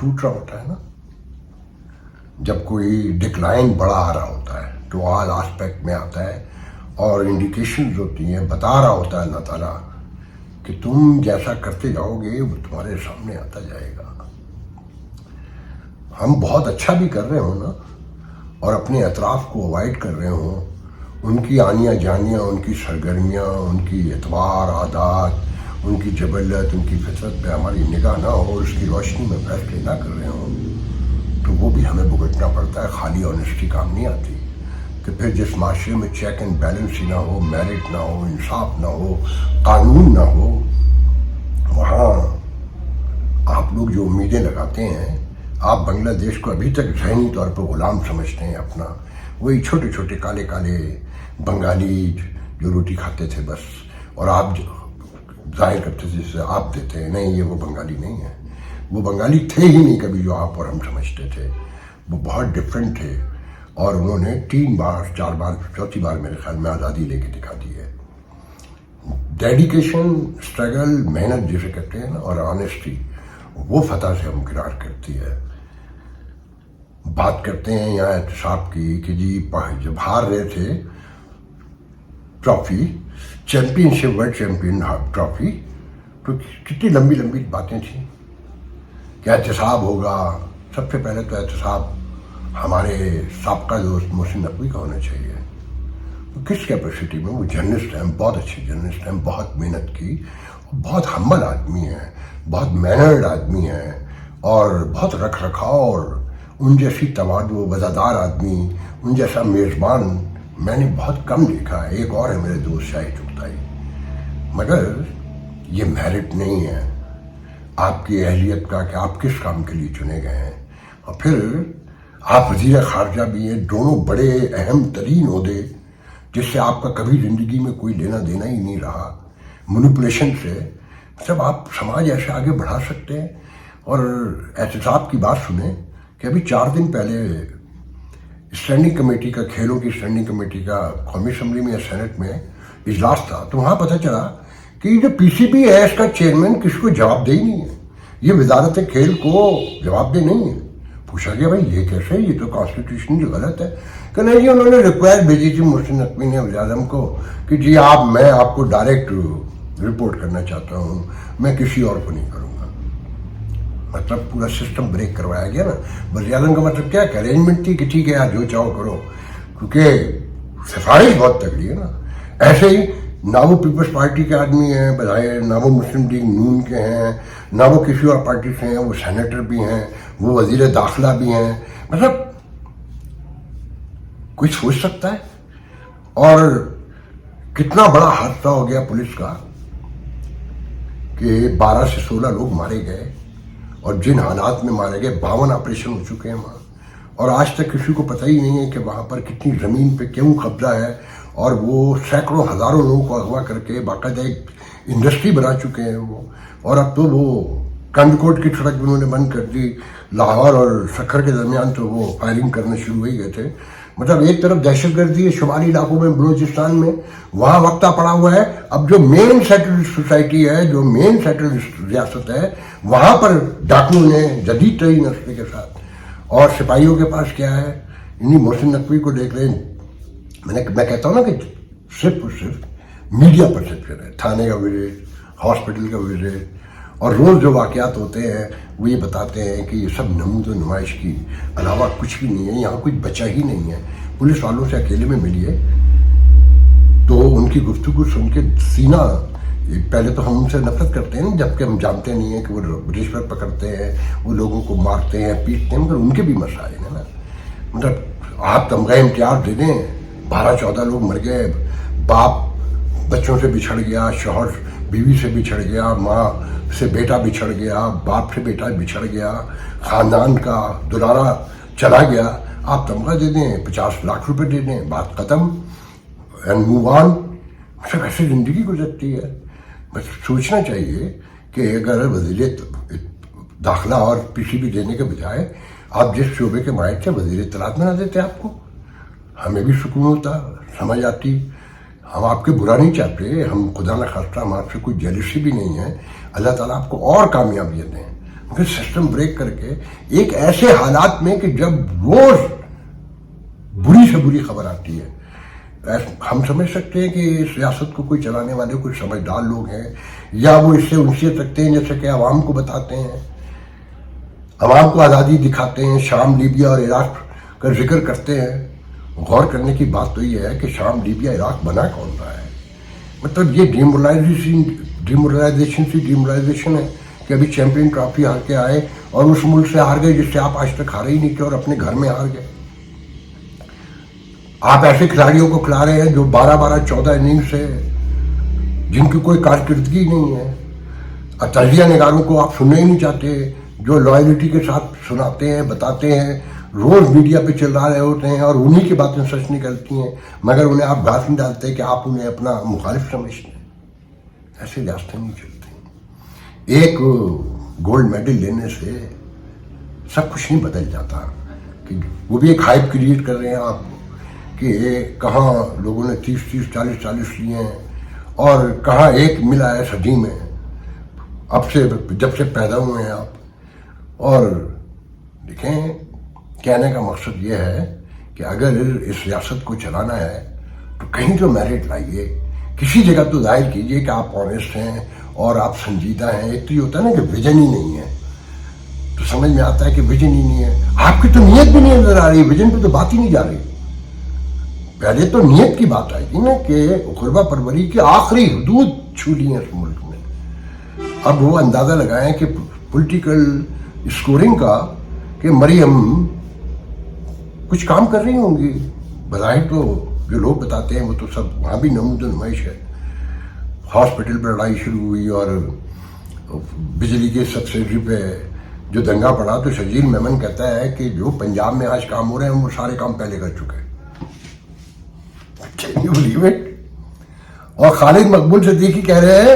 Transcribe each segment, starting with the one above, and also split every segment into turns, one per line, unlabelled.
ٹوٹ رہا ہوتا ہے نا، جب کوئی ڈکلائن بڑا آ رہا ہوتا ہے تو آل آسپیکٹ میں آتا ہے اور انڈیکیشنز ہوتی ہیں، بتا رہا ہوتا ہے اللہ تعالیٰ کہ تم جیسا کرتے جاؤ گے وہ تمہارے سامنے آتا جائے گا۔ ہم بہت اچھا بھی کر رہے ہوں نا اور اپنے اطراف کو اوائڈ کر رہے ہوں، ان کی آنیاں جانیاں، ان کی سرگرمیاں، ان کی اعتبار، عادات، ان کی جبلت، ان کی فطرت پہ ہماری نگاہ نہ ہو، اس کی روشنی میں فیصلے نہ کر رہے ہوں، تو وہ بھی ہمیں بھگتنا پڑتا ہے۔ خالی آنیسٹی کام نہیں آتی کہ پھر جس معاشرے میں چیک اینڈ بیلنس ہی نہ ہو، میرٹ نہ ہو، انصاف نہ ہو، قانون نہ ہو، وہاں آپ لوگ جو امیدیں لگاتے ہیں، آپ بنگلہ دیش کو ابھی تک ذہنی طور پر غلام سمجھتے ہیں اپنا، وہی چھوٹے چھوٹے کالے کالے بنگالی جو روٹی کھاتے تھے بس، اور آپ ظاہر کرتے تھے جسے آپ دیتے ہیں، نہیں یہ وہ بنگالی نہیں ہے، وہ بنگالی تھے ہی نہیں کبھی جو آپ اور ہم سمجھتے تھے، وہ بہت ڈفرینٹ تھے، اور انہوں نے 3 بار 4 بار 4تھی بار میرے خیال میں آزادی لے کے دکھا دی ہے۔ ڈیڈیکیشن، اسٹرگل، محنت جسے کہتے ہیں نا، اور آنیسٹی، وہ فتح سے ہمکنار کرتی ہے۔ بات کرتے ہیں یہاں احتساب کی کہ جی جب ہار رہے تھے ٹرافی، چیمپئن شپ، ورلڈ چیمپئن ٹرافی، تو کتنی لمبی لمبی باتیں تھیں کہ احتساب ہوگا۔ سب سے پہلے تو احتساب ہمارے سابقہ دوست محسن نقوی کا ہونا چاہیے۔ کس کیپیسٹی میں؟ وہ جرنلسٹ ہیں، بہت اچھے جرنلسٹ ہیں، بہت محنت کی، بہت ہمبل آدمی ہیں، بہت مینرڈ آدمی ہیں، اور بہت رکھ رکھاؤ، اور ان جیسی تواضع وزادار آدمی، ان جیسا میزبان میں نے بہت کم دیکھا ہے۔ ایک اور ہے میرے دوست شاہد چغتائی، مگر یہ میرٹ نہیں ہے آپ کی اہلیت کا کہ آپ کس کام کے لیے چنے گئے ہیں، اور پھر آپ وزیر خارجہ بھی ہیں، دونوں بڑے اہم ترین عہدے جس سے آپ کا کبھی زندگی میں کوئی لینا دینا ہی نہیں رہا، مینپولیشن سے، سب آپ سماج ایسے آگے بڑھا سکتے ہیں۔ اور احتساب کی بات سنیں کہ ابھی 4 دن پہلے اسٹینڈنگ کمیٹی کا، کھیلوں کی اسٹینڈنگ کمیٹی کا قومی اسمبلی میں یا سینٹ میں اجلاس تھا، تو وہاں پتہ چلا کہ یہ جو پی سی بی ہے اس کا چیئرمین کسی کو جواب دہ ہی نہیں ہے، یہ وزارت کھیل کو جواب دہ نہیں ہے۔ پوچھا گیا بھائی یہ کیسے، یہ تو کانسٹیٹیوشن جو غلط ہے، کہ نہیں جی انہوں نے ریکوائر بھیجی تھی محسن نقوی نے وزیر اعظم کو کہ جی میں آپ کو ڈائریکٹ رپورٹ کرنا چاہتا ہوں، میں کسی اور کو نہیں کروں گا۔ مطلب پورا سسٹم بریک کروایا گیا نا۔ وزیر اعظم کا مطلب کیا کہ ارینجمنٹ تھی کہ ٹھیک ہے یار جو چاہو کرو، کیونکہ سفارش بہت تگڑی ہے نا۔ ایسے ہی نہ وہ پیپلز پارٹی کے آدمی ہیں بظاہر، نہ وہ مسلم لیگ نون کے ہیں، نہ وہ کسی اور پارٹی سے ہیں، وہ سینیٹر بھی ہیں، وہ وزیر داخلہ بھی ہیں۔ مطلب کوئی سوچ سکتا ہے؟ اور کتنا بڑا حادثہ ہو گیا پولیس کا کہ 12 سے 16 لوگ مارے گئے، اور جن حالات میں مارے گئے 52 آپریشن ہو چکے ہیں وہاں، اور آج تک کسی کو پتہ ہی نہیں ہے کہ وہاں پر کتنی زمین پہ کیوں قبضہ ہے، اور وہ سینکڑوں ہزاروں لوگوں کو اغوا کر کے باقاعدہ ایک انڈسٹری بنا چکے ہیں وہ۔ اور اب تو وہ کنڈ کوٹ کی سڑک بھی انہوں نے بند کر دی، لاہور اور سکھر کے درمیان تو وہ فائرنگ کرنے شروع ہی گئے تھے۔ مطلب ایک طرف دہشت گردی ہے شمالی علاقوں میں، بلوچستان میں، وہاں وقتہ پڑا ہوا ہے۔ اب جو مین سیٹلڈ سوسائٹی ہے، جو مین سیٹلڈ ریاست ہے، وہاں پر ڈاکوؤں نے جدید ترین اسلحے کے ساتھ، اور سپاہیوں کے پاس کیا ہے؟ انہیں محسن نقوی کو دیکھ رہے ہیں۔ میں کہتا ہوں نا کہ صرف اور صرف میڈیا پرسپشن ہے، تھانے کا وزٹ، ہاسپٹل کا وزٹ، اور روز جو واقعات ہوتے ہیں وہ یہ بتاتے ہیں کہ یہ سب نمود و نمائش کی علاوہ کچھ بھی نہیں ہے، یہاں کچھ بچا ہی نہیں ہے۔ پولیس والوں سے اکیلے میں ملیے تو ان کی گفتگو سن کے سینہ، پہلے تو ہم ان سے نفرت کرتے ہیں جبکہ ہم جانتے نہیں ہیں کہ وہ رشوت پکڑتے ہیں، وہ لوگوں کو مارتے ہیں، پیٹتے ہیں، مگر ان کے بھی مسائل ہیں نا۔ مطلب آپ تمغہ امتیاز دے دیں، 12-14 لوگ مر گئے، باپ بچوں سے بچھڑ گیا، شوہر بیوی سے بچھڑ گیا، ماں سے بیٹا بچھڑ گیا، باپ سے بیٹا بچھڑ گیا، خاندان کا دلارا چلا گیا، آپ تمغہ دے دیں، 50 لاکھ روپے دے دیں، بات ختم، اینڈ موو آن۔ مطلب ایسی زندگی گزرتی ہے۔ بس سوچنا چاہیے کہ اگر وزیر داخلہ اور پی سی بی دینے کے بجائے آپ جس شعبے کے ماہر تھے وزیر اطلاعات بنا دیتے آپ کو، ہمیں بھی سکون ہوتا، سمجھ آتی۔ ہم آپ کے برا نہیں چاہتے، ہم خدا نخواستہ ہم آپ سے کوئی جیلسی بھی نہیں ہے، اللہ تعالیٰ آپ کو اور کامیابیاں دیں، مگر سسٹم بریک کر کے ایک ایسے حالات میں کہ جب روز بری سے بری خبر آتی ہے، ہم سمجھ سکتے ہیں کہ سیاست کو کوئی چلانے والے کوئی سمجھدار لوگ ہیں، یا وہ اس سے انسیت رکھتے ہیں جیسے کہ عوام کو بتاتے ہیں، عوام کو آزادی دکھاتے ہیں، شام لیبیا اور عراق کا ذکر کرتے ہیں۔ غور کرنے کی بات تو یہ ہے کہ شام لیبیا عراق بنا کون رہا ہے؟ مطلب یہ ڈیمورلائزیشن ہے کہ ابھی چیمپئن ٹرافی ہار کے آئے اور اس ملک سے ہار گئے جس سے آپ آج تک ہارے ہی نہیں تھے، اور اپنے گھر میں ہار گئے۔ آپ ایسے کھلاڑیوں کو کھلا رہے ہیں جو 12-14 اننگ سے جن کی کوئی کارکردگی نہیں ہے، تجزیہ نگاروں کو آپ سننا ہی نہیں چاہتے، جو لائلٹی کے ساتھ سناتے ہیں، بتاتے ہیں، روز میڈیا پہ چل رہے ہوتے ہیں اور انہی کی باتیں سچ نکلتی ہیں، مگر انہیں آپ گھاس نہیں ڈالتے کہ آپ انہیں اپنا مخالف سمجھتے ہیں۔ ایسے ریاستیں نہیں چلتی۔ ایک گولڈ میڈل لینے سے سب کچھ نہیں بدل جاتا، کہ وہ بھی ایک ہائپ کریٹ کر رہے ہیں آپ کہ کہاں لوگوں نے 30 40 لیے ہیں اور کہاں ایک ملا ہے صدی میں، اب سے جب سے پیدا ہوئے ہیں آپ۔ اور دیکھیں، کہنے کا مقصد یہ ہے کہ اگر اس ریاست کو چلانا ہے تو کہیں تو میرٹ لائیے، کسی جگہ تو ظاہر کیجئے کہ آپ آنیسٹ ہیں اور آپ سنجیدہ ہیں۔ ایک تو یہ ہوتا ہے نا کہ ویژن ہی نہیں ہے، تو سمجھ میں آتا ہے کہ ویژن ہی نہیں ہے، آپ کی تو نیت بھی نہیں نظر آ رہی، ویژن پہ تو بات ہی نہیں جا رہی۔ پہلے تو نیت کی بات آئے گی نا کہ غربہ پروری کی آخری حدود چھو لی ہیں اس ملک میں۔ اب وہ اندازہ لگائیں کہ پولیٹیکل اسکورنگ کا کہ مریم کچھ کام کر رہی ہوں گی، بظاہر تو جو لوگ بتاتے ہیں وہ تو سب وہاں بھی نمود و نمائش ہے۔ ہاسپٹل پر لڑائی شروع ہوئی اور بجلی کے سبسڈی پہ جو دنگا پڑا تو شجیل میمن کہتا ہے کہ جو پنجاب میں آج کام ہو رہے ہیں وہ سارے کام پہلے کر چکے ہیں۔ Can you believe it؟ اور خالد مقبول صدیقی کہہ رہے ہیں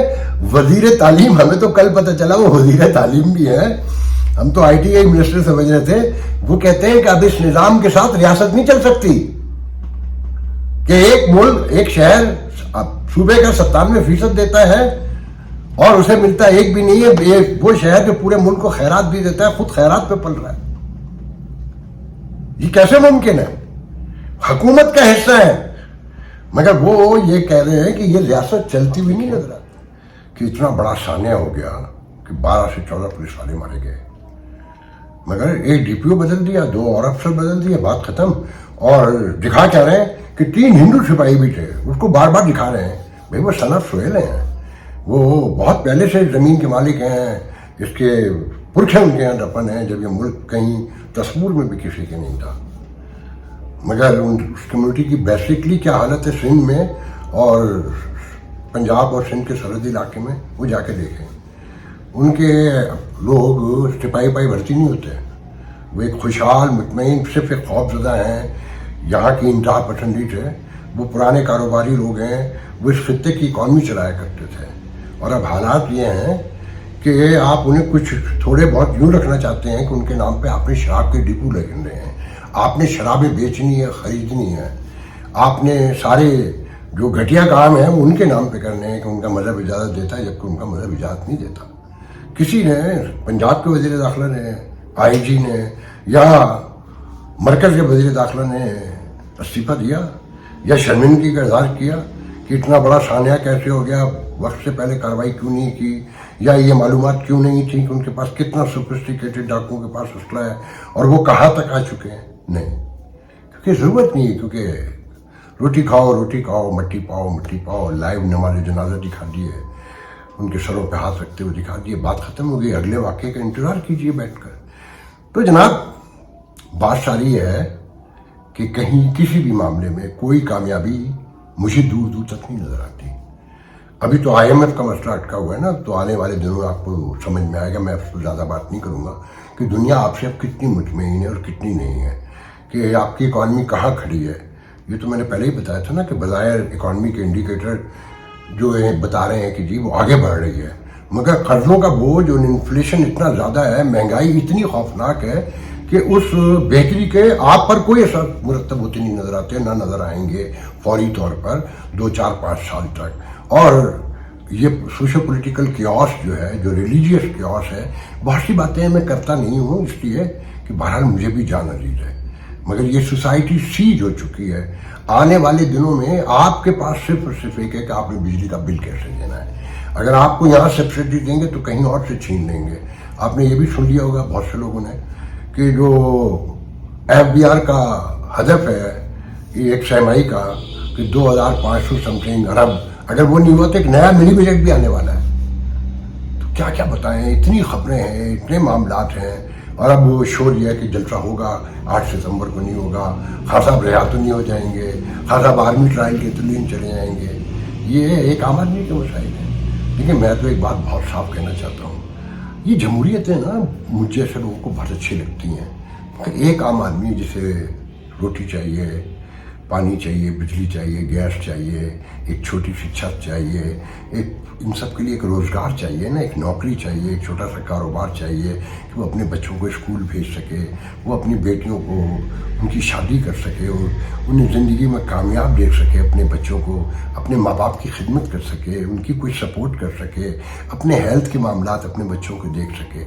وزیر تعلیم، ہمیں تو کل پتہ چلا وہ وزیر تعلیم بھی ہے، ہم تو آئی ٹی آئی منسٹر سمجھ رہے تھے۔ وہ کہتے ہیں کہ اب اس نظام کے ساتھ ریاست نہیں چل سکتی کہ ایک ملک، ایک شہر صوبے کا 97% دیتا ہے اور اسے ملتا ایک بھی نہیں ہے، وہ شہر جو پورے ملک کو خیرات بھی دیتا ہے خود خیرات پہ پل رہا ہے۔ یہ کیسے ممکن ہے؟ حکومت کا حصہ ہے، مگر وہ یہ کہہ رہے ہیں کہ یہ ریاست چلتی بھی نہیں نظر آتی، کہ اتنا بڑا سانحہ ہو گیا کہ 12 سے 14 پولیس والے مارے گئے، مگر ایک ڈی پی او بدل دیا، 2 اور افسر بدل دیے، بات ختم۔ اور دکھا کیا رہے ہیں کہ 3 ہندو سپاہی بھی تھے، اس کو بار بار دکھا رہے ہیں بھائی وہ صنعت سہیل ہیں، وہ بہت پہلے سے زمین کے مالک ہیں، اس کے پرکھے ان کے یہاں دفن ہیں، جب یہ ملک کہیں تصور میں بھی کسی کے نہیں تھا۔ مگر اس کمیونٹی کی بیسکلی کیا حالت ہے سندھ میں اور پنجاب اور سندھ کے سرحدی علاقے میں، وہ جا کے دیکھیں۔ ان کے لوگ سپاہی بھرتی نہیں ہوتے، وہ ایک خوشحال مطمئن، صرف ایک خوف زدہ ہیں، یہاں کی انتہا پسندی سے، وہ پرانے کاروباری لوگ ہیں، وہ اس خطے کی اکانومی چلایا کرتے تھے۔ اور اب حالات یہ ہیں کہ آپ انہیں کچھ تھوڑے بہت یوں رکھنا چاہتے ہیں کہ ان کے نام پہ آپ نے شراب کے ڈپو لگنے ہیں، آپ نے شرابیں بیچنی ہے، خریدنی ہے، آپ نے سارے جو گھٹیا کام ہیں ان کے نام پہ کرنے ہیں کہ ان کا مذہب اجازت دیتا ہے، جبکہ ان کا مذہب اجازت نہیں دیتا۔ کسی نے، پنجاب کے وزیر داخلہ نے، آئی جی نے یا مرکز کے وزیر داخلہ نے استعفیٰ دیا یا شرمندگی کا اظہار کیا کہ اتنا بڑا سانحہ کیسے ہو گیا، وقت سے پہلے کارروائی کیوں نہیں کی، یا یہ معلومات کیوں نہیں تھی کہ ان کے پاس کتنا سوفسٹیکیٹڈ ڈاکوؤں کے پاس اسلحہ ہے اور وہ کہاں تک آ چکے ہیں؟ نہیں، کیونکہ ضرورت نہیں ہے، کیونکہ روٹی کھاؤ مٹی پاؤ، لائیو نماز جنازہ دکھا دیے، ان کے سروں پہ ہاتھ رکھتے ہوئے دکھا دیے، بات ختم ہو گئی، اگلے واقعے کا انتظار کیجیے بیٹھ کر۔ تو جناب بات ساری یہ ہے کہ کہیں کسی بھی معاملے میں کوئی کامیابی مجھے دور تک نہیں نظر آتی۔ ابھی تو آئی ایم ایف کا مسئلہ اٹکا ہوا ہے نا، تو آنے والے دنوں آپ کو سمجھ میں آئے گا، میں آپ سے زیادہ بات نہیں کروں گا کہ دنیا آپ سے اب کتنی مطمئن ہے اور کتنی نہیں ہے، کہ آپ کی اکانومی کہاں کھڑی ہے۔ یہ تو میں نے پہلے ہی بتایا تھا نا کہ بظاہر اکانومی کے انڈیکیٹر جو بتا رہے ہیں کہ جی وہ آگے بڑھ رہی ہے، مگر قرضوں کا بوجھ اور انفلیشن اتنا زیادہ ہے، مہنگائی اتنی خوفناک ہے کہ اس بہتری کے آپ پر کوئی اثر مرتب ہوتے نہیں نظر آتے، نہ نظر آئیں گے فوری طور پر 2 4 5 سال تک۔ اور یہ سوشو پولیٹیکل کیوس جو ہے، جو ریلیجیس کیوس ہے، بہت سی باتیں میں کرتا نہیں ہوں اس لیے کہ بہرحال مجھے بھی جان عزیز ہے، مگر یہ سوسائٹی سیج ہو چکی ہے۔ آنے والے دنوں میں آپ کے پاس صرف اور صرف ایک ہے کہ آپ نے بجلی کا بل کیسے دینا ہے۔ اگر آپ کو یہاں سبسڈی دیں گے تو کہیں اور سے چھین لیں گے۔ آپ نے یہ بھی سن لیا ہوگا بہت سے لوگوں نے کہ جو ایف بی آر کا ہدف ہے ایک سہ کا کہ 2500 سمتھنگ ارب، اگر وہ نہیں ہوا تو ایک نیا منی بجٹ بھی آنے والا ہے۔ تو کیا کیا بتائیں، اتنی خبریں ہیں، اتنے معاملات ہیں، اور اب وہ شور یہ ہے کہ جلسہ ہوگا 8 ستمبر کو نہیں ہوگا، خان صاحب رہا تو نہیں ہو جائیں گے، خان صاحب آرمی ٹرائل کے تلین چلے جائیں گے۔ یہ ایک عام آدمی کے مسائل ہیں۔ لیکن میں تو ایک بات بہت صاف کہنا چاہتا ہوں، یہ جمہوریتیں نا مجھ جیسے لوگوں کو بہت اچھی لگتی ہیں کہ ایک عام آدمی جسے روٹی چاہیے، پانی چاہیے، بجلی چاہیے، گیس چاہیے، ایک چھوٹی سی چھت چاہیے، ایک ان سب کے لیے ایک روزگار چاہیے نا، ایک نوکری چاہیے، ایک چھوٹا سا کاروبار چاہیے کہ وہ اپنے بچوں کو اسکول بھیج سکے، وہ اپنی بیٹیوں کو ان کی شادی کر سکے، اور انہیں زندگی میں کامیاب دیکھ سکے، اپنے بچوں کو اپنے ماں باپ کی خدمت کر سکے، ان کی کوئی سپورٹ کر سکے، اپنے ہیلتھ کے معاملات اپنے بچوں کو دیکھ سکے۔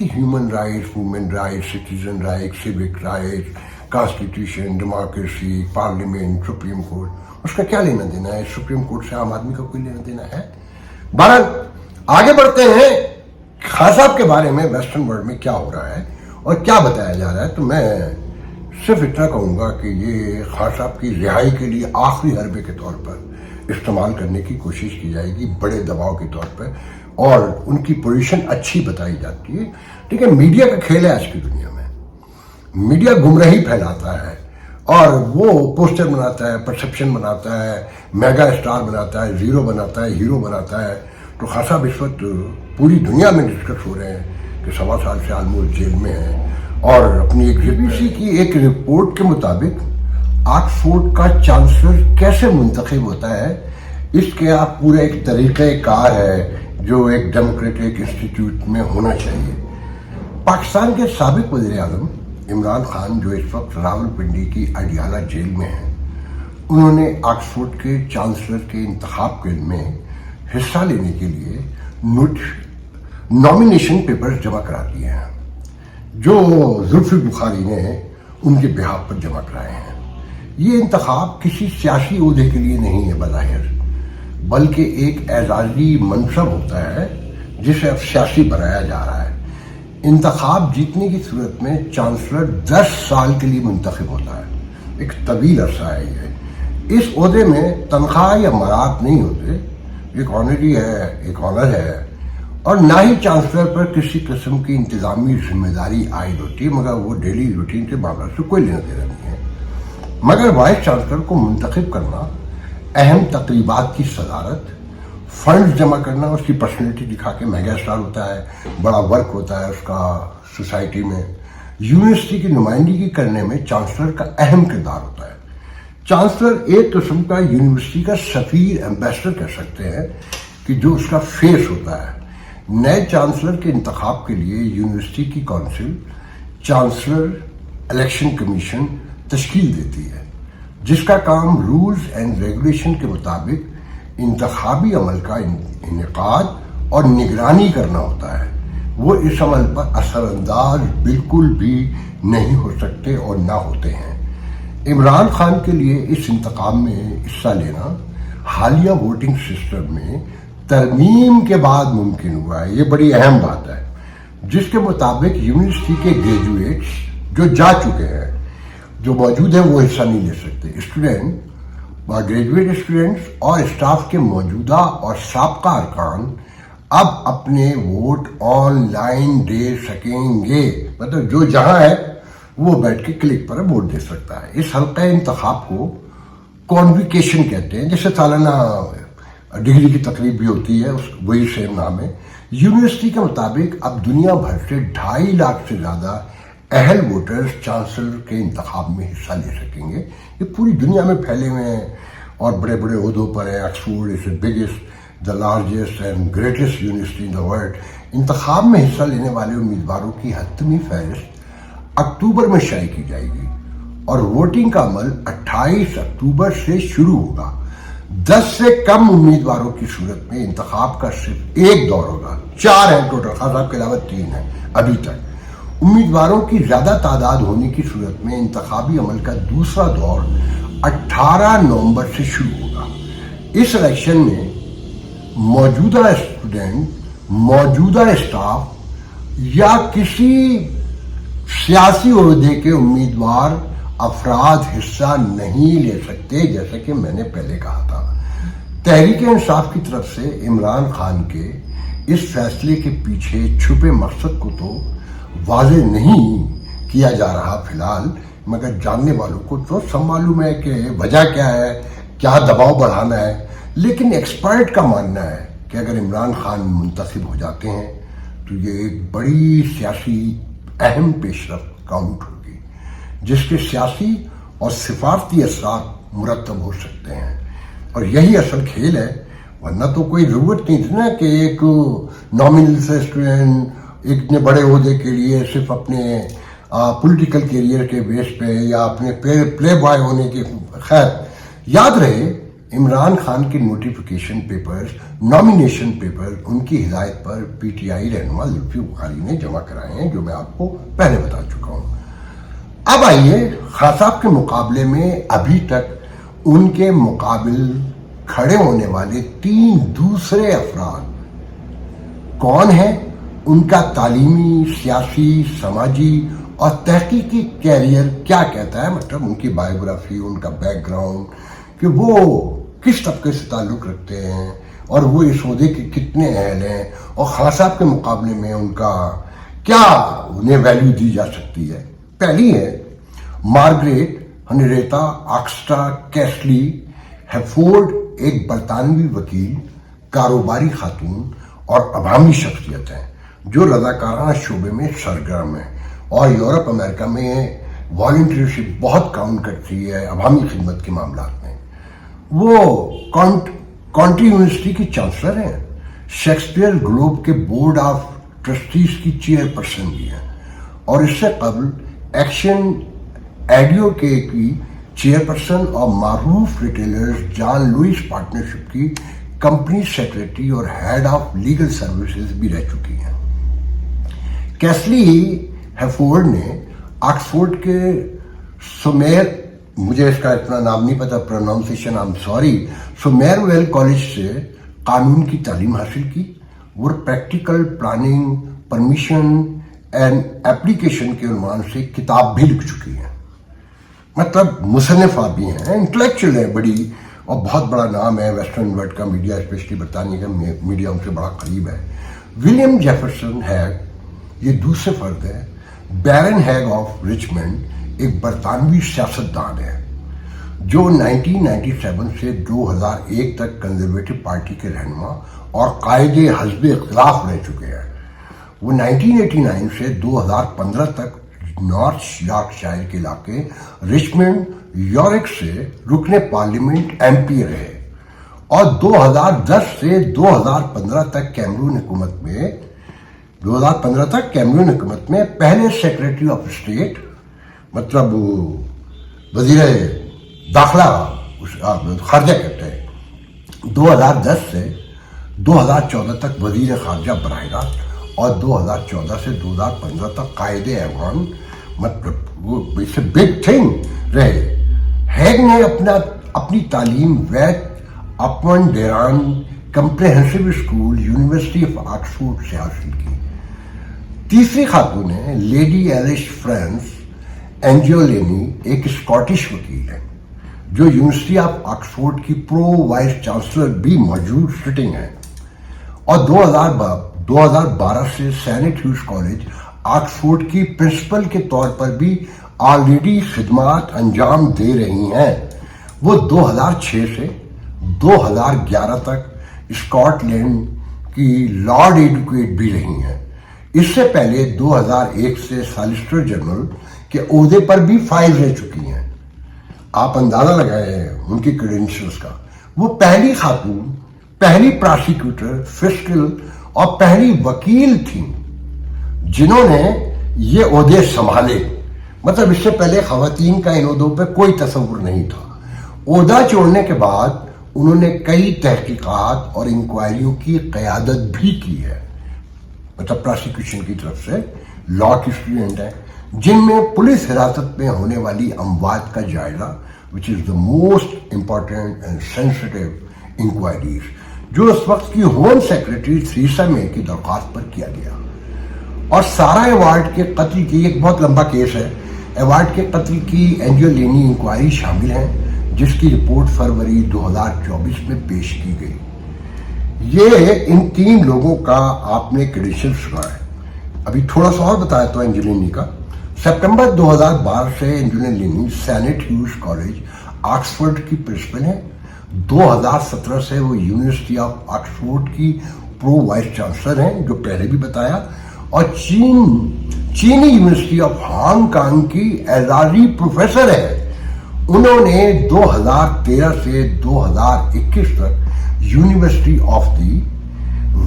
Human rights, women rights, citizen rights, civic rights, constitution, democracy, parliament, supreme court, اس کا کیا لینا دینا ہے؟ سپریم کورٹ سے عام آدمی کا کوئی لینا دینا ہے؟ بہرحال آگے بڑھتے ہیں خان صاحب کے بارے میں ویسٹرن ورلڈ میں کیا ہو رہا ہے اور کیا بتایا جا رہا ہے۔ تو میں صرف اتنا کہوں گا کہ یہ خان صاحب کی رہائی کے لیے آخری حربے کے طور پر استعمال کرنے کی کوشش کی جائے گی، بڑے دباؤ کے طور پر، اور ان کی پوزیشن اچھی بتائی جاتی ہے۔ لیکن میڈیا کا کھیل ہے آج کی دنیا میں، میڈیا گمراہی پھیلاتا ہے اور وہ پوسٹر بناتا ہے، پرسپشن بناتا ہے، میگا اسٹار بناتا ہے، زیرو بناتا ہے، ہیرو بناتا ہے۔ تو خان صاحب اس وقت پوری دنیا میں ڈسکس ہو رہے ہیں کہ 1.25 سال سے آلموسٹ جیل میں ہیں، اور اپنی ایک BBC کی ایک رپورٹ کے مطابق آکسفورڈ کا چانسلر کیسے منتخب ہوتا ہے، اس کے آپ پورا ایک طریقہ کار ہے جو ایک ڈیموکریٹک انسٹیٹیوٹ میں ہونا چاہیے۔ پاکستان کے سابق وزیر اعظم عمران خان جو اس وقت راولپنڈی کی اڈیالہ جیل میں ہیں، انہوں نے آکسفورڈ کے چانسلر کے انتخاب میں حصہ لینے کے لیے نامینیشن پیپرز جمع کرا دیے ہیں، جو زلفی بخاری نے ان کے بہاف پر جمع کرائے ہیں۔ یہ انتخاب کسی سیاسی عہدے کے لیے نہیں ہے بظاہر، بلکہ ایک اعزازی منصب ہوتا ہے جسے اب سیاسی بنایا جا رہا ہے۔ انتخاب جیتنے کی صورت میں چانسلر 10 سال کے لیے منتخب ہوتا ہے، ایک طویل عرصہ ہے یہ۔ اس عہدے میں تنخواہ یا مراد نہیں ہوتے، ایک آنری ہے، ایک آنر ہے، اور نہ ہی چانسلر پر کسی قسم کی انتظامی ذمہ داری عائد ہوتی ہے، مگر وہ ڈیلی روٹین کے معاملات سے کوئی لینا دینا نہیں ہے۔ مگر وائس چانسلر کو منتخب کرنا، اہم تقریبات کی صدارت، فنڈز جمع کرنا، اس کی پرسنالٹی دکھا کے میگا اسٹار ہوتا ہے، بڑا ورک ہوتا ہے اس کا سوسائٹی میں، یونیورسٹی کی نمائندگی کرنے میں چانسلر کا اہم کردار ہوتا ہے۔ چانسلر ایک قسم کا یونیورسٹی کا سفیر، ایمبیسڈر کہہ سکتے ہیں، کہ جو اس کا فیس ہوتا ہے۔ نئے چانسلر کے انتخاب کے لیے یونیورسٹی کی کونسل چانسلر الیکشن کمیشن تشکیل دیتی ہے، جس کا کام رولز اینڈ ریگولیشن کے مطابق انتخابی عمل کا انعقاد اور نگرانی کرنا ہوتا ہے۔ وہ اس عمل پر اثر انداز بالکل بھی نہیں ہو سکتے اور نہ ہوتے ہیں۔ عمران خان کے لیے اس انتخاب میں حصہ لینا حالیہ ووٹنگ سسٹم میں ترمیم کے بعد ممکن ہوا ہے۔ یہ بڑی اہم بات ہے، جس کے مطابق یونیورسٹی کے گریجویٹس جو جا چکے ہیں، جو موجود ہیں، وہ حصہ نہیں لے سکتے۔ گریجویٹ اسٹوڈنٹس اور اسٹاف کے موجودہ اور سابقہ ارکان اب اپنے ووٹ آن لائن دے سکیں گے، مطلب جو جہاں ہے وہ بیٹھ کے کلک پر ووٹ دے سکتا ہے۔ اس حلقہ انتخاب کو کانویکیشن کہتے ہیں، جیسے سالانہ ڈگری کی تقریب بھی ہوتی ہے، وہی سیم نام ہے۔ یونیورسٹی کے مطابق اب دنیا بھر سے 2.5 لاکھ سے زیادہ اہل ووٹرز چانسلر کے انتخاب میں حصہ لے سکیں گے۔ یہ پوری دنیا میں پھیلے ہوئے ہیں اور بڑے بڑے عہدوں پر ہیں۔ Oxford is the biggest, the largest and greatest university in the world۔ انتخاب میں حصہ لینے والے امیدواروں کی حتمی فہرست اکتوبر میں شائع کی جائے گی اور ووٹنگ کا عمل 28 اکتوبر سے شروع ہوگا۔ 10 سے کم امیدواروں کی صورت میں انتخاب کا صرف ایک دور ہوگا. 4 ہیں ٹوٹل، خان صاحب کے علاوہ 3 ہیں ابھی تک. امیدواروں کی زیادہ تعداد ہونے کی صورت میں انتخابی عمل کا دوسرا دور 18 نومبر سے شروع ہوگا. اس الیکشن میں موجودہ اسٹوڈنٹ، موجودہ اسٹاف یا کسی سیاسی عہدے کے امیدوار افراد حصہ نہیں لے سکتے، جیسا کہ میں نے پہلے کہا تھا. تحریک انصاف کی طرف سے عمران خان کے اس فیصلے کے پیچھے چھپے مقصد کو تو واضح نہیں کیا جا رہا فی الحال، مگر جاننے والوں کو تو سب معلوم ہے کہ وجہ کیا ہے، کیا دباؤ بڑھانا ہے. لیکن ایکسپرٹ کا ماننا ہے کہ اگر عمران خان منتخب ہو جاتے ہیں تو یہ ایک بڑی سیاسی اہم پیش رفت کاؤنٹ ہوگی، جس کے سیاسی اور سفارتی اثرات مرتب ہو سکتے ہیں. اور یہی اصل کھیل ہے، ورنہ تو کوئی ضرورت نہیں تھی نا کہ ایک نامنل سے اسٹوڈنٹ اتنے بڑے عہدے کے لیے صرف اپنے پولیٹیکل کیریئر کے بیس پہ یا اپنے پلے بوائے ہونے کے. خیر یاد رہے عمران خان کے نوٹیفیکیشن پیپرز، نامینیشن پیپرز ان کی ہدایت پر پی ٹی آئی رہنما زلفی بخاری نے جمع کرائے ہیں، جو میں آپ کو پہلے بتا چکا ہوں. اب آئیے خان صاحب کے مقابلے میں ابھی تک ان کے مقابل کھڑے ہونے والے 3 دوسرے افراد کون ہیں، ان کا تعلیمی، سیاسی، سماجی اور تحقیقی کیریئر کیا کہتا ہے، مطلب ان کی بایوگرافی، ان کا بیک گراؤنڈ، کہ وہ کس طبقے سے تعلق رکھتے ہیں اور وہ اس عہدے کے کتنے اہل ہیں، اور خان صاحب کے مقابلے میں ان کا کیا انہیں ویلیو دی جا سکتی ہے. پہلی ہے مارگریٹ ہنریتا آگسٹا کیسلی ہیفورڈ، ایک برطانوی وکیل، کاروباری خاتون اور عوامی شخصیت ہیں جو رضاکارانہ شعبے میں سرگرم ہیں اور یورپ امریکہ میں والنٹیئرشپ بہت کاؤنٹ کرتی ہے عوامی خدمت کے معاملات میں. وہ کانٹری یونیورسٹی کی چانسلر ہیں، شیکسپیئر گلوب کے بورڈ آف ٹرسٹیز کی چیئر پرسن بھی ہیں، اور اس سے قبل ایکشن ایڈیو کے کی چیئر پرسن اور معروف ریٹیلرز جان لوئس پارٹنرشپ کی کمپنی سیکریٹری اور ہیڈ آف لیگل سروسز بھی رہ چکی ہیں. کیسلی ہیفورڈ نے آکسفورڈ کے مجھے اس کا اتنا نام نہیں پتا، pronunciation I am sorry, Somerville college سے قانون کی تعلیم حاصل کی. وہ practical planning, permission and application کے عنوان سے کتاب بھی لکھ چکی ہیں، مطلب مصنفہ بھی ہیں، انٹلیکچوئل ہیں بڑی، اور بہت بڑا نام ہے ویسٹرن ورلڈ کا میڈیا، اسپیشلی برطانیہ کا میڈیا ان سے بڑا قریب ہے. ولیم جیفرسن ہیگ یہ دوسرے فرد ہے. بیرن ہیگ آف رچمنڈ ایک برطانوی سیاستدان ہے جو 1997 سے 2001 تک کنزرویٹو پارٹی کے رہنما اور قائد حزب اختلاف رہ چکے ہیں. وہ 1989 سے 2015 تک نارتھ یارکشائر کے علاقے رچمنڈ یورک سے رکن پارلیمنٹ ایم پی رہے، اور 2010 سے 2015 تک کیمرون حکومت میں پہلے سیکریٹری آف اسٹیٹ، مطلب وزیر داخلہ خارجہ کہتے ہیں، 2010 سے 2014 تک وزیر خارجہ براہ راست، اور 2014 سے 2015 تک قائد ایوان، مطلب وہ بگ تھنگ رہے. ہیگ نے اپنی تعلیم Wath upon Dearne comprehensive school, university of Oxford سے حاصل کی. تیسری خاتون ہیں لیڈی ایلش فرانس اینجیولینی، ایک اسکاٹش وکیل ہے جو یونیورسٹی آف آکسفورڈ کی پرو وائس چانسلر بھی موجود سٹنگ ہے، اور 2012 سے سینٹ ہیوز کالج آکسفورڈ کی پرنسپل کے طور پر بھی آلریڈی خدمات انجام دے رہی ہیں. وہ 2006 سے 2011 تک اسکاٹ لینڈ کی لارڈ ایڈوکیٹ بھی رہی ہیں. اس سے پہلے 2001 سے سالیسٹر جنرل کے عہدے پر بھی فائز رہ چکی ہیں. آپ اندازہ لگائے ہیں ان کی کریڈینشلز کا. وہ پہلی خاتون، پہلی پراسیکیوٹر، فسکل اور پہلی وکیل تھیں جنہوں نے یہ عہدے سنبھالے. مطلب اس سے پہلے خواتین کا ان عہدوں پہ کوئی تصور نہیں تھا. عہدہ چھوڑنے کے بعد انہوں نے کئی تحقیقات اور انکوائریوں کی قیادت بھی کی ہے، مطلب پراسیکیوشن کی طرف سے لا کی اسٹوڈنٹ ہیں، جن میں پولیس حراست میں ہونے والی اموات کا جائزہ which is the most important and sensitive inquiries، جو اس وقت کی ہوم سیکرٹری تھریسا مے کی درخواست پر کیا گیا، اور سارا ایوارڈ کے قتل کی ایک بہت لمبا کیس ہے، ایوارڈ کے قتل کی اینجلینی انکوائری شامل ہیں، جس کی رپورٹ فروری 2024 میں پیش کی گئی۔ یہ ان 3 لوگوں کا آپ نے کریڈینشل سنا ہے۔ ابھی تھوڑا سا اور بتایا تو اینجلینی کا، سپٹمبر 2012 سے اینجلینی سینٹ ہیوز کالج آکسفورڈ کی پرنسپل ہیں، 2017 سے وہ یونیورسٹی آف آکسفورڈ کی پرو وائس چانسلر ہیں، جو پہلے بھی بتایا، اور چینی یونیورسٹی آف ہانگ کانگ کی اعزازی پروفیسر ہے۔ انہوں نے 2013 سے 2021 تک University of the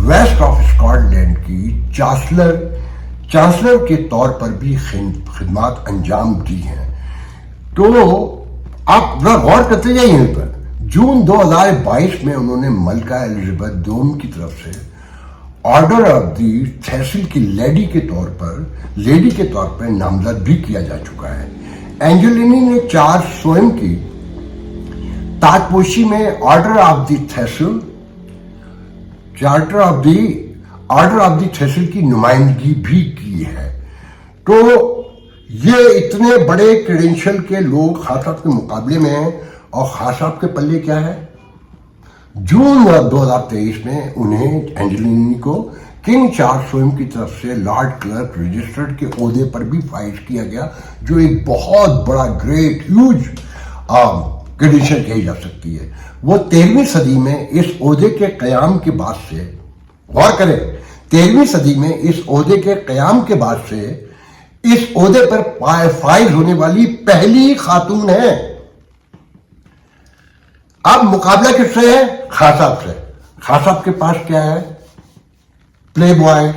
West of Scotland کی چانسلر کے طور پر بھی خدمات انجام دی ہیں۔ تو آپ ذرا غور کرتے جائیں یہیں پر، جون 2022 میں انہوں نے ملکہ الزبتھ دوم کی طرف سے آرڈر آف دی تھیسل کی لیڈی کے طور پر نامزد بھی کیا جا چکا ہے۔ اینجلینی نے چارلس سوئم کی تاجپوشی میں آرڈر آف دی تھیسل کی نمائندگی بھی کی ہے۔ تو یہ اتنے بڑے کریڈینشل کے لوگ خان صاحب کے مقابلے میں ہیں، اور خان صاحب کے پلے کیا ہے؟ جون 2023 میں انہیں اینجلینی کو کنگ چارلس سوئم کی طرف سے لارڈ کلرک رجسٹرڈ کے عہدے پر بھی فائز کیا گیا، جو ایک بہت بڑا گریٹ ہیوج کریڈینشل کہی جا سکتی ہے۔ وہ 13ویں صدی میں اس عہدے کے قیام کے بعد سے، غور کریں، 13ویں صدی میں اس عہدے کے قیام کے بعد سے اس عہدے پر فائز ہونے والی پہلی خاتون ہے۔ اب مقابلہ کس سے ہے؟ خان صاحب سے۔ خان صاحب کے پاس کیا ہے؟ پلے بوائے،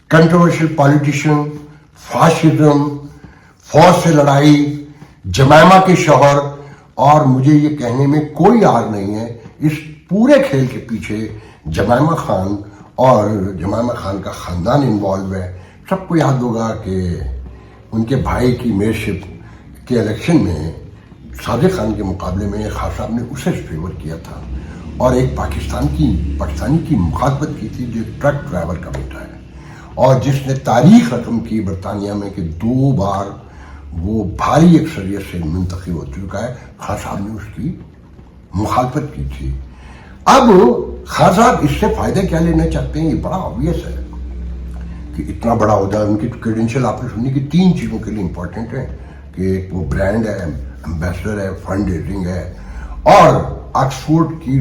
کنٹروورشل پالیٹیشین، فاشزم، فوج سے لڑائی، جمائمہ کے شوہر، اور مجھے یہ کہنے میں کوئی آر نہیں ہے، اس پورے کھیل کے پیچھے جمائمہ خان اور جمائمہ خان کا خاندان انوالو ہے۔ سب کو یاد ہوگا کہ ان کے بھائی کی میئرشپ کے الیکشن میں صادق خان کے مقابلے میں خان صاحب نے اسے فیور کیا تھا، اور ایک پاکستانی کی مخاطبت کی تھی، جو ٹرک ڈرائیور کا بیٹا ہے، اور جس نے تاریخ رقم کی برطانیہ میں کہ 2 بار وہ بھاری اکثریت سے منتخب ہو چکا ہے۔ خان صاحب نے اس کی مخالفت کی تھی۔ اب خان صاحب اس سے فائدہ کیا لینا چاہتے ہیں؟ یہ بڑا آبویس ہے کہ اتنا بڑا عہدہ، ان کی کریڈینشل آپ نے سنی کہ 3 چیزوں کے لیے امپورٹنٹ ہے، کہ ایک وہ برانڈ ہے، ایمبیسڈر ہے، فنڈ ریزنگ ہے، اور آکسفورڈ کی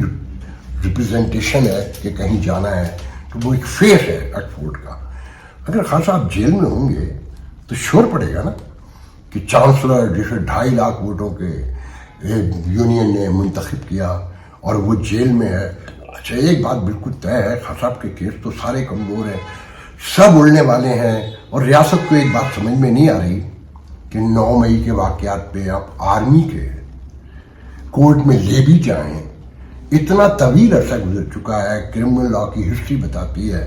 ریپرزنٹیشن ہے کہ کہیں جانا ہے تو وہ ایک فیس ہے آکسفورڈ کا۔ اگر خان صاحب جیل میں ہوں گے تو شور پڑے گا نا کہ چانسلر جسے 2.5 لاکھ ووٹوں کے یونین نے منتخب کیا اور وہ جیل میں ہے۔ اچھا، ایک بات بالکل طے ہے، خان صاحب کے کیس تو سارے کمزور ہیں، سب اڑنے والے ہیں، اور ریاست کو ایک بات سمجھ میں نہیں آ رہی کہ 9 مئی کے واقعات پہ آپ آرمی کے کورٹ میں لے بھی جائیں۔ اتنا طویل عرصہ گزر چکا ہے، کرمنل لا کی ہسٹری بتاتی ہے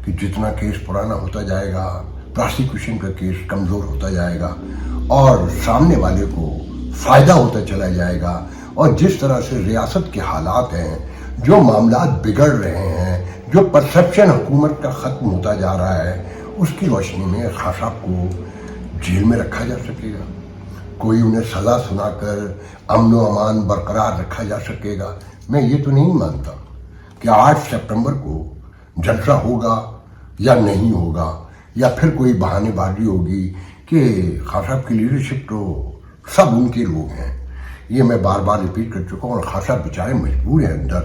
کہ جتنا کیس پرانا ہوتا جائے گا، پراسیکیوشن کا کیس کمزور ہوتا جائے گا، اور سامنے والے کو فائدہ ہوتا چلا جائے گا، اور جس طرح سے ریاست کے حالات ہیں، جو معاملات بگڑ رہے ہیں، جو پرسپشن حکومت کا ختم ہوتا جا رہا ہے، اس کی روشنی میں خان صاحب کو جیل میں رکھا جا سکے گا، کوئی انہیں سزا سنا کر امن و امان برقرار رکھا جا سکے گا۔ میں یہ تو نہیں مانتا کہ 8 سپٹمبر کو جلسہ ہوگا یا نہیں ہوگا، یا پھر کوئی بہانے بازی ہوگی کہ خان صاحب کی لیڈرشپ تو سب ان کے لوگ ہیں۔ یہ میں بار بار ریپیٹ کر چکا ہوں، اور خان صاحب بیچارے مجبور ہیں اندر،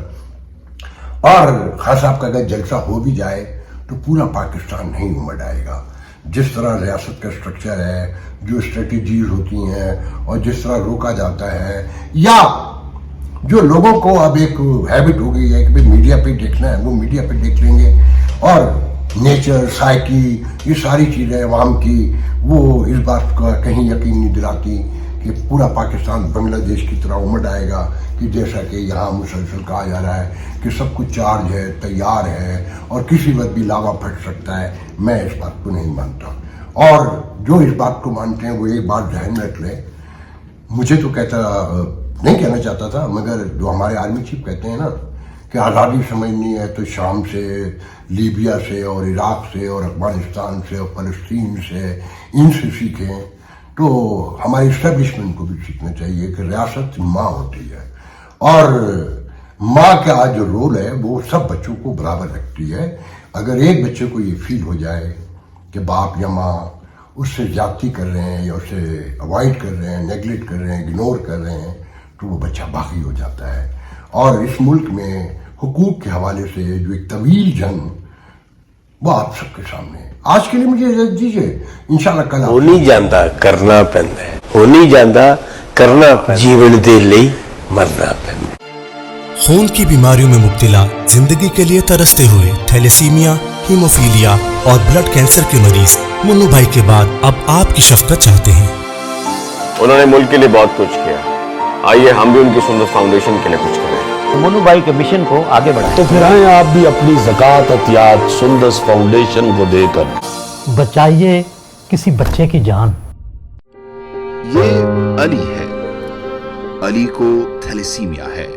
اور خان صاحب کا اگر جلسہ ہو بھی جائے تو پورا پاکستان نہیں امڑ آئے گا۔ جس طرح ریاست کا اسٹرکچر ہے، جو اسٹریٹجیز ہوتی ہیں، اور جس طرح روکا جاتا ہے، یا جو لوگوں کو اب ایک ہیبٹ ہو گئی ہے کہ میڈیا پہ دیکھنا ہے، وہ میڈیا پہ دیکھ لیں گے، اور نیچر، سائیکی، یہ ساری چیزیں عوام کی وہ اس بات کا کہیں یقین نہیں دلاتی کہ پورا پاکستان بنگلہ دیش کی طرح امڑ آئے گا، کہ جیسا کہ یہاں مسلسل کہا جا رہا ہے کہ سب کچھ چارج ہے، تیار ہے اور کسی وقت بھی لاوا پھٹ سکتا ہے، میں اس بات کو نہیں مانتا. اور جو اس بات کو مانتے ہیں وہ ایک بات ذہن میں رکھ لیں. مجھے تو نہیں کہنا چاہتا تھا، مگر جو ہمارے آرمی چیف کہتے ہیں نا کہ آزادی سمجھنی ہے تو شام سے، لیبیا سے اور عراق سے اور افغانستان سے اور فلسطین سے، ان سے سیکھیں. تو ہماری اسٹیبلشمنٹ کو بھی سیکھنا چاہیے کہ ریاست ماں ہوتی ہے، اور ماں کا جو رول ہے وہ سب بچوں کو برابر رکھتی ہے. اگر ایک بچے کو یہ فیل ہو جائے کہ باپ یا ماں اس سے زیادتی کر رہے ہیں یا اسے اوائڈ کر رہے ہیں، نیگلیکٹ کر رہے ہیں، اگنور کر رہے ہیں، تو وہ بچہ باغی ہو جاتا ہے. اور اس ملک میں حقوق کے حوالے سے جو ایک طویل جنگ وہ آپ سب کے سامنے ہے. آج کے لیے مجھے اجازت دیجیے، انشاءاللہ کل
ہو نہیں جانتا کرنا پیندا ہے، ہو نہیں جانتا کرنا جیون دے لئی مرنا پیندا.
خون کی بیماریوں میں مبتلا، زندگی کے لیے ترستے ہوئے تھیلیسیمیا، ہیموفیلیا اور بلڈ کینسر کے مریض منو بھائی کے بعد اب آپ کی شفقت چاہتے ہیں.
انہوں نے ملک کے لیے بہت کچھ کیا، آئیے ہم بھی ان کی سندس فاؤنڈیشن کے لیے کچھ کریں.
منو بھائی کے مشن کو آگے بڑھائیں.
تو پھر آئیں آپ بھی اپنی زکوٰۃ عطیات سندس فاؤنڈیشن کو دے کر
بچائیے کسی بچے کی جان.
یہ علی ہے. علی کو تھیلیسیمیا ہے.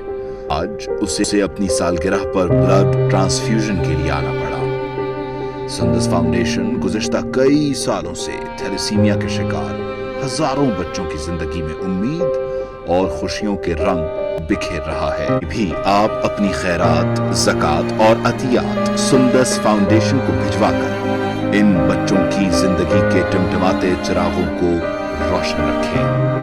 آج اسے اپنی سالگرہ پر بلڈ ٹرانسفیوژن کے لیے آنا پڑا. سندس فاؤنڈیشن گزشتہ کئی سالوں سے تھیلیسیمیا کے شکار ہزاروں بچوں کی زندگی میں امید اور خوشیوں کے رنگ بکھیر رہا ہے. بھی آپ اپنی خیرات، زکوٰۃ اور عطیات سندس فاؤنڈیشن کو بھجوا کر ان بچوں کی زندگی کے ٹمٹماتے چراغوں کو روشن رکھیں.